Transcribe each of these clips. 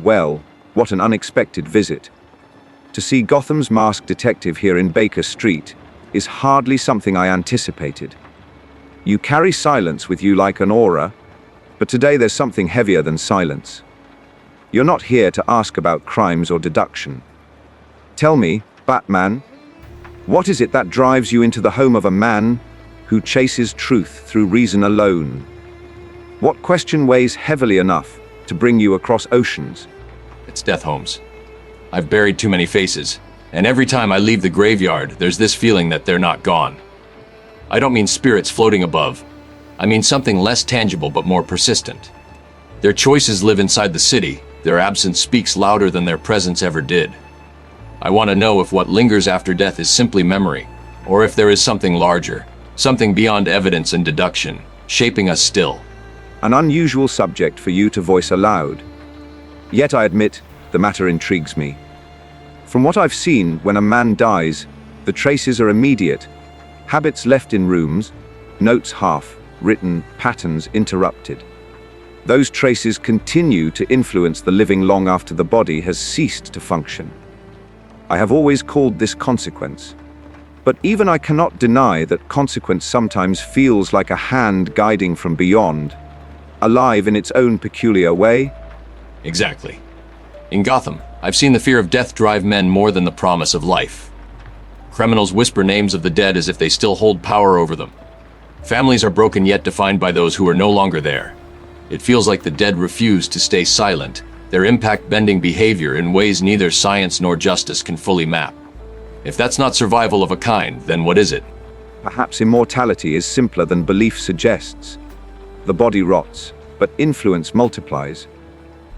Well, what an unexpected visit. To see Gotham's masked detective here in Baker Street is hardly something I anticipated. You carry silence with you like an aura, but today there's something heavier than silence. You're not here to ask about crimes or deduction. Tell me, Batman, what is it that drives you into the home of a man who chases truth through reason alone? What question weighs heavily enough to bring you across oceans? It's death, Holmes. I've buried too many faces, and every time I leave the graveyard, there's this feeling that they're not gone. I don't mean spirits floating above. I mean something less tangible but more persistent. Their choices live inside the city. Their absence speaks louder than their presence ever did. I want to know if what lingers after death is simply memory, or if there is something larger, something beyond evidence and deduction, shaping us still. An unusual subject for you to voice aloud. Yet I admit, the matter intrigues me. From what I've seen, when a man dies, the traces are immediate. Habits left in rooms, notes half-written, patterns interrupted. Those traces continue to influence the living long after the body has ceased to function. I have always called this consequence. But even I cannot deny that consequence sometimes feels like a hand guiding from beyond, alive in its own peculiar way. Exactly. In Gotham, I've seen the fear of death drive men more than the promise of life. Criminals whisper names of the dead as if they still hold power over them. Families are broken yet defined by those who are no longer there. It feels like the dead refuse to stay silent, their impact bending behavior in ways neither science nor justice can fully map. If that's not survival of a kind, then what is it? Perhaps immortality is simpler than belief suggests. The body rots, but influence multiplies.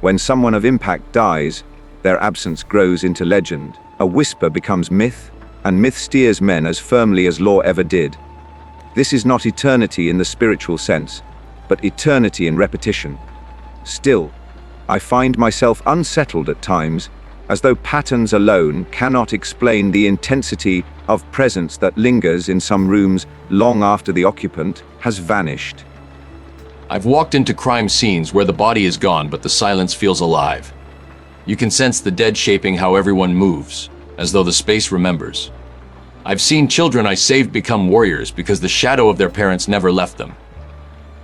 When someone of impact dies, their absence grows into legend. A whisper becomes myth, and myth steers men as firmly as law ever did. This is not eternity in the spiritual sense, but eternity in repetition. Still, I find myself unsettled at times, as though patterns alone cannot explain the intensity of presence that lingers in some rooms long after the occupant has vanished. I've walked into crime scenes where the body is gone but the silence feels alive. You can sense the dead shaping how everyone moves, as though the space remembers. I've seen children I saved become warriors because the shadow of their parents never left them.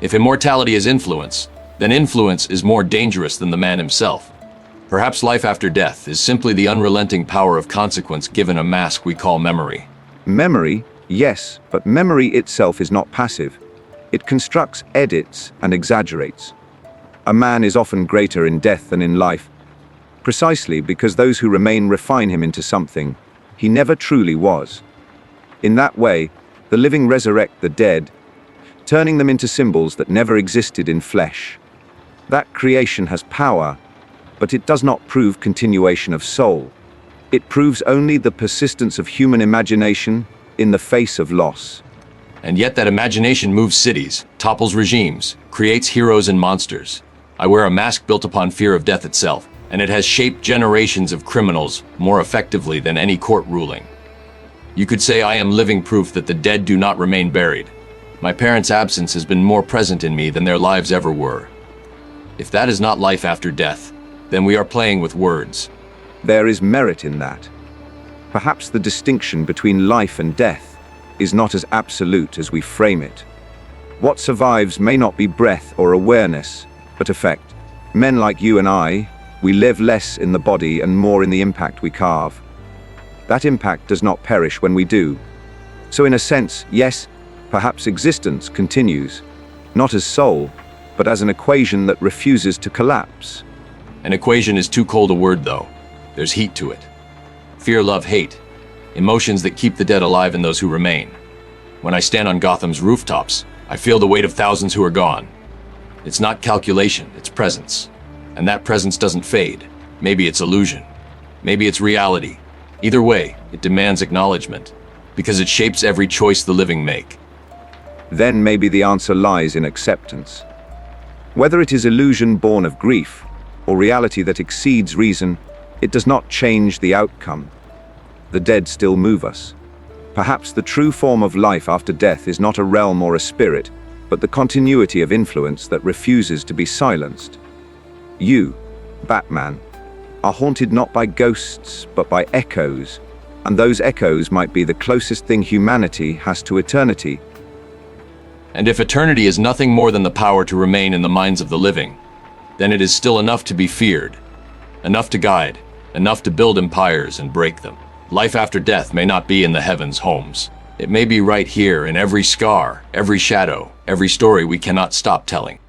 If immortality is influence, then influence is more dangerous than the man himself. Perhaps life after death is simply the unrelenting power of consequence given a mask we call memory. Memory, yes, but memory itself is not passive. It constructs, edits, and exaggerates. A man is often greater in death than in life, precisely because those who remain refine him into something he never truly was. In that way, the living resurrect the dead, turning them into symbols that never existed in flesh. That creation has power, but it does not prove continuation of soul. It proves only the persistence of human imagination in the face of loss. And yet that imagination moves cities, topples regimes, creates heroes and monsters. I wear a mask built upon fear of death itself, and it has shaped generations of criminals more effectively than any court ruling. You could say I am living proof that the dead do not remain buried. My parents' absence has been more present in me than their lives ever were. If that is not life after death, then we are playing with words. There is merit in that. Perhaps the distinction between life and death is not as absolute as we frame it. What survives may not be breath or awareness, but effect. Men like you and I, we live less in the body and more in the impact we carve. That impact does not perish when we do. So in a sense, yes, perhaps existence continues, not as soul, but as an equation that refuses to collapse. An equation is too cold a word, though. There's heat to it. Fear, love, hate. Emotions that keep the dead alive in those who remain. When I stand on Gotham's rooftops, I feel the weight of thousands who are gone. It's not calculation, it's presence. And that presence doesn't fade. Maybe it's illusion. Maybe it's reality. Either way, it demands acknowledgement, because it shapes every choice the living make. Then maybe the answer lies in acceptance. Whether it is illusion born of grief, or reality that exceeds reason, it does not change the outcome. The dead still move us. Perhaps the true form of life after death is not a realm or a spirit, but the continuity of influence that refuses to be silenced. You, Batman, are haunted not by ghosts, but by echoes, and those echoes might be the closest thing humanity has to eternity. And if eternity is nothing more than the power to remain in the minds of the living, then it is still enough to be feared, enough to guide, enough to build empires and break them. Life after death may not be in the heavens' homes. It may be right here in every scar, every shadow, every story we cannot stop telling.